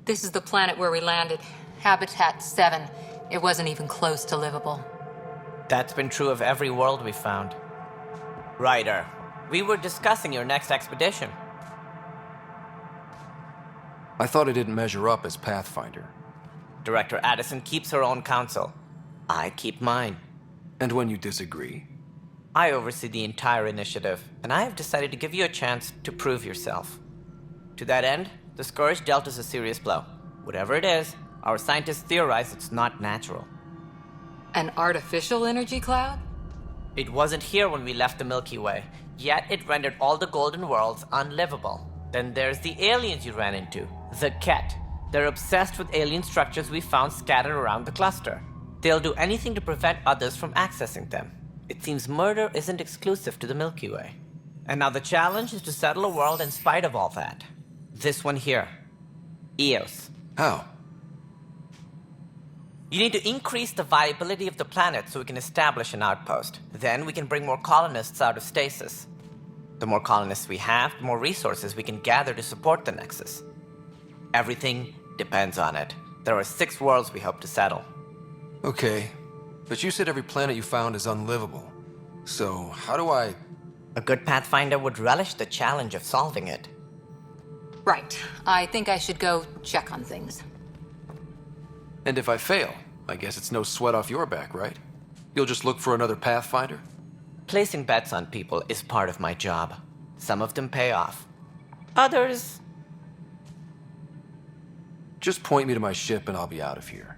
This is the planet where we landed. Habitat 7. It wasn't even close to livable. That's been true of every world we've found. Ryder, we were discussing your next expedition. I thought I didn't measure up as Pathfinder. Director Addison keeps her own counsel. I keep mine. And when you disagree? I oversee the entire initiative, and I have decided to give you a chance to prove yourself. To that end, the Scourge dealt us a serious blow. Whatever it is, our scientists theorize it's not natural. An artificial energy cloud? It wasn't here when we left the Milky Way, yet it rendered all the golden worlds unlivable. Then there's the aliens you ran into, the Ket. They're obsessed with alien structures we found scattered around the cluster. They'll do anything to prevent others from accessing them. It seems murder isn't exclusive to the Milky Way. And now the challenge is to settle a world in spite of all that. This one here. Eos. How? You need to increase the viability of the planet so we can establish an outpost. Then we can bring more colonists out of stasis. The more colonists we have, the more resources we can gather to support the Nexus. Everything depends on it. There are 6 worlds we hope to settle. Okay, but you said every planet you found is unlivable. So, how do I... A good Pathfinder would relish the challenge of solving it. Right. I think I should go check on things. And if I fail, I guess it's no sweat off your back, right? You'll just look for another Pathfinder? Placing bets on people is part of my job. Some of them pay off. Others... Just point me to my ship and I'll be out of here.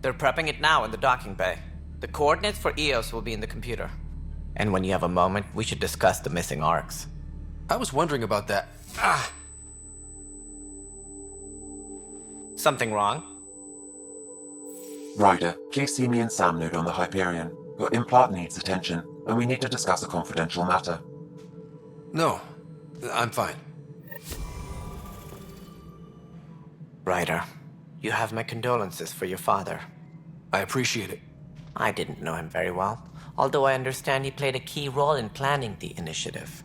They're prepping it now in the docking bay. The coordinates for Eos will be in the computer. And when you have a moment, we should discuss the missing arcs. I was wondering about that. Something wrong? Ryder, please see me and Sam Node on the Hyperion. Your implant needs attention, and we need to discuss a confidential matter. No, I'm fine. Ryder, you have my condolences for your father. I appreciate it. I didn't know him very well, although I understand he played a key role in planning the initiative.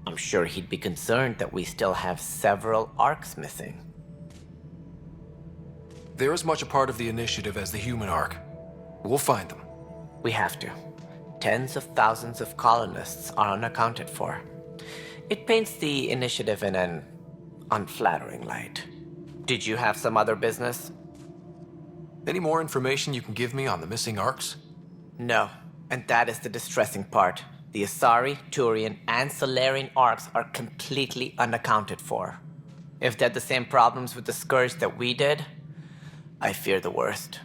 I'm sure he'd be concerned that we still have several arcs missing. They're as much a part of the initiative as the human arc. We'll find them. We have to. Tens of thousands of colonists are unaccounted for. It paints the initiative in an unflattering light. Did you have some other business? Any more information you can give me on the missing arcs? No, and that is the distressing part. The Asari, Turian, and Solarian arcs are completely unaccounted for. If they had the same problems with the Scourge that we did, I fear the worst.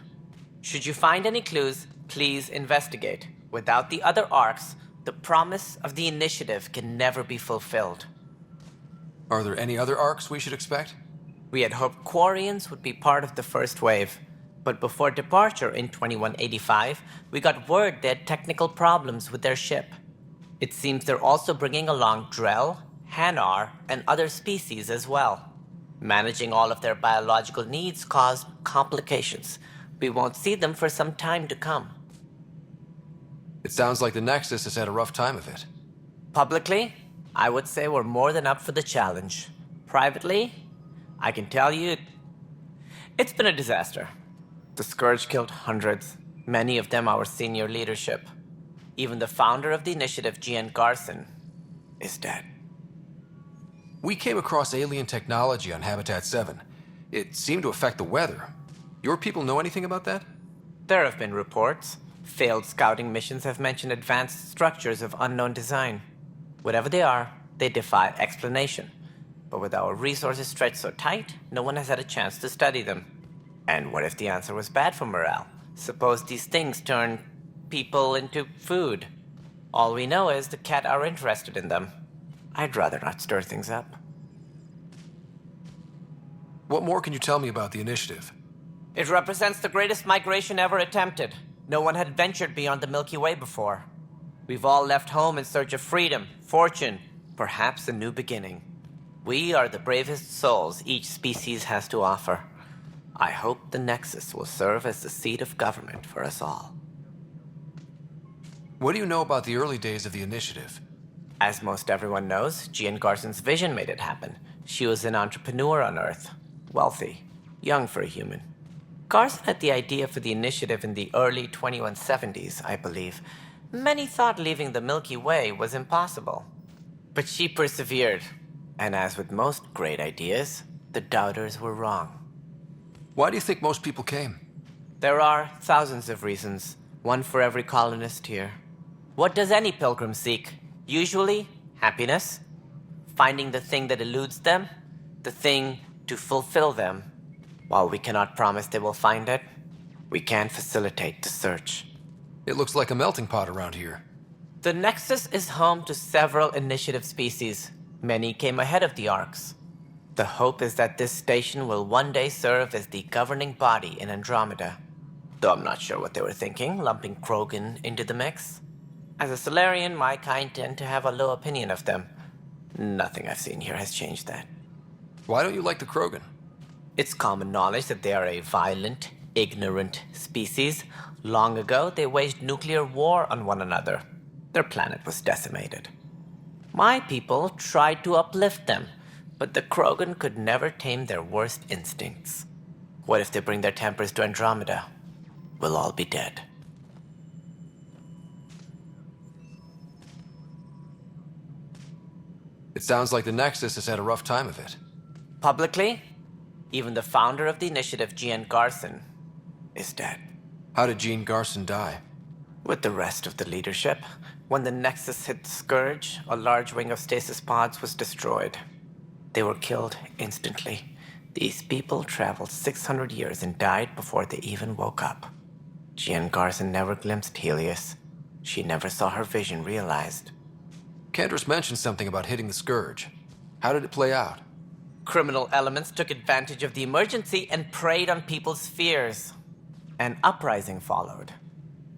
Should you find any clues, please investigate. Without the other arcs, the promise of the initiative can never be fulfilled. Are there any other arcs we should expect? We had hoped Quarians would be part of the first wave, but before departure in 2185, we got word they had technical problems with their ship. It seems they're also bringing along Drell, Hanar, and other species as well. Managing all of their biological needs caused complications. We won't see them for some time to come. It sounds like the Nexus has had a rough time of it. Publicly, I would say we're more than up for the challenge. Privately, I can tell you, it's been a disaster. The Scourge killed hundreds, many of them our senior leadership. Even the founder of the initiative, Gian Garrus, is dead. We came across alien technology on Habitat 7. It seemed to affect the weather. Your people know anything about that? There have been reports. Failed scouting missions have mentioned advanced structures of unknown design. Whatever they are, they defy explanation. But with our resources stretched so tight, no one has had a chance to study them. And what if the answer was bad for morale? Suppose these things turn people into food. All we know is the Ket are interested in them. I'd rather not stir things up. What more can you tell me about the initiative? It represents the greatest migration ever attempted. No one had ventured beyond the Milky Way before. We've all left home in search of freedom, fortune, perhaps a new beginning. We are the bravest souls each species has to offer. I hope the Nexus will serve as the seat of government for us all. What do you know about the early days of the initiative? As most everyone knows, Gian Garrison's vision made it happen. She was an entrepreneur on Earth. Wealthy. Young for a human. Garrus had the idea for the initiative in the early 2170s, I believe. Many thought leaving the Milky Way was impossible. But she persevered. And as with most great ideas, the doubters were wrong. Why do you think most people came? There are thousands of reasons, one for every colonist here. What does any pilgrim seek? Usually, happiness. Finding the thing that eludes them, the thing to fulfill them. While we cannot promise they will find it, we can facilitate the search. It looks like a melting pot around here. The Nexus is home to several initiative species. Many came ahead of the Arks. The hope is that this station will one day serve as the governing body in Andromeda. Though I'm not sure what they were thinking, lumping Krogan into the mix. As a Solarian, my kind tend to have a low opinion of them. Nothing I've seen here has changed that. Why don't you like the Krogan? It's common knowledge that they are a violent, ignorant species. Long ago, they waged nuclear war on one another. Their planet was decimated. My people tried to uplift them, but the Krogan could never tame their worst instincts. What if they bring their tempers to Andromeda? We'll all be dead. It sounds like the Nexus has had a rough time of it. Publicly, even the founder of the initiative, Jean Garson, is dead. How did Jean Garson die? With the rest of the leadership, when the Nexus hit the Scourge, a large wing of stasis pods was destroyed. They were killed instantly. These people traveled 600 years and died before they even woke up. Jean Garson never glimpsed Helios. She never saw her vision realized. Cantor's mentioned something about hitting the Scourge. How did it play out? Criminal elements took advantage of the emergency and preyed on people's fears. An uprising followed.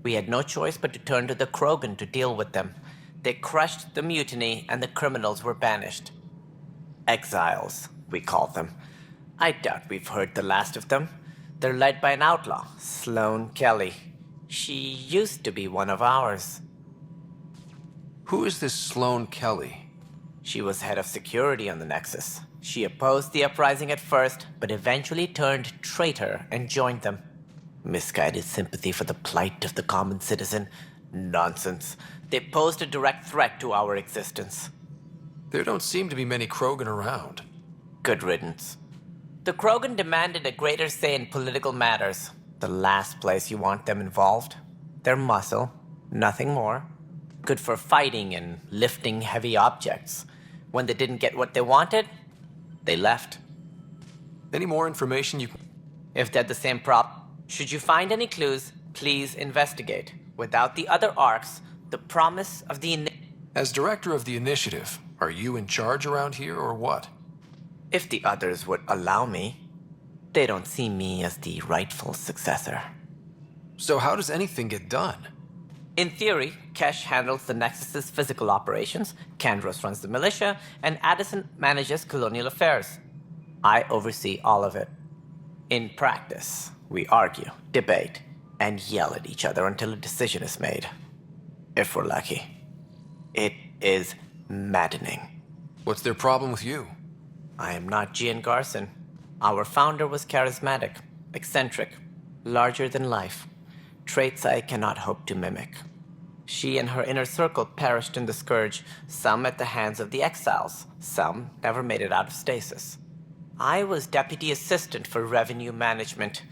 We had no choice but to turn to the Krogan to deal with them. They crushed the mutiny and the criminals were banished. Exiles, we call them. I doubt we've heard the last of them. They're led by an outlaw, Sloane Kelly. She used to be one of ours. Who is this Sloane Kelly? She was head of security on the Nexus. She opposed the uprising at first, but eventually turned traitor and joined them. Misguided sympathy for the plight of the common citizen? Nonsense. They posed a direct threat to our existence. There don't seem to be many Krogan around. Good riddance. The Krogan demanded a greater say in political matters. The last place you want them involved. Their muscle, nothing more. Good for fighting and lifting heavy objects. When they didn't get what they wanted, they left. Any more information you... If they're the same prop, should you find any clues, please investigate. Without the other arcs, the promise of the As director of the initiative, are you in charge around here or what? If the others would allow me, they don't see me as the rightful successor. So how does anything get done? In theory, Kesh handles the Nexus's physical operations, Kandros runs the militia, and Addison manages colonial affairs. I oversee all of it. In practice, we argue, debate, and yell at each other until a decision is made. If we're lucky. It is maddening. What's their problem with you? I am not Jean Garson. Our founder was charismatic, eccentric, larger than life. Traits I cannot hope to mimic. She and her inner circle perished in the Scourge, some at the hands of the exiles, some never made it out of stasis. I was deputy assistant for revenue management.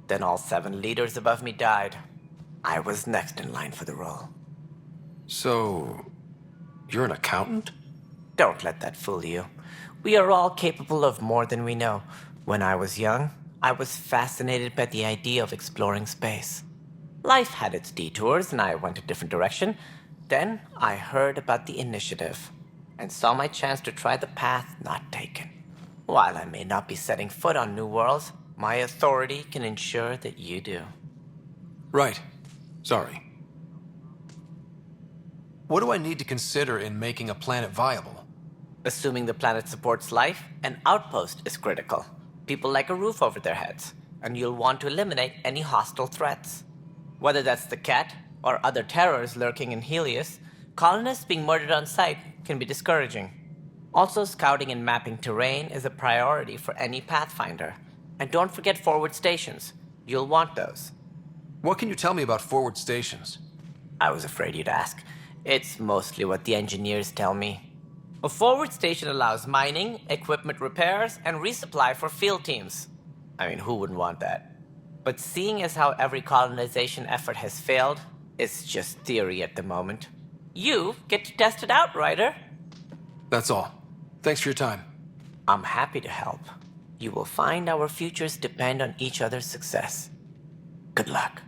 Then all 7 leaders above me died. I was next in line for the role. So, you're an accountant? Don't let that fool you. We are all capable of more than we know. When I was young, I was fascinated by the idea of exploring space. Life had its detours, and I went a different direction. Then I heard about the initiative, and saw my chance to try the path not taken. While I may not be setting foot on new worlds, my authority can ensure that you do. Right. Sorry. What do I need to consider in making a planet viable? Assuming the planet supports life, an outpost is critical. People like a roof over their heads, and you'll want to eliminate any hostile threats. Whether that's the cat or other terrors lurking in Helios, colonists being murdered on sight can be discouraging. Also, scouting and mapping terrain is a priority for any Pathfinder. And don't forget forward stations. You'll want those. What can you tell me about forward stations? I was afraid you'd ask. It's mostly what the engineers tell me. A forward station allows mining, equipment repairs, and resupply for field teams. I mean, who wouldn't want that? But seeing as how every colonization effort has failed, it's just theory at the moment. You get to test it out, Ryder. That's all. Thanks for your time. I'm happy to help. You will find our futures depend on each other's success. Good luck.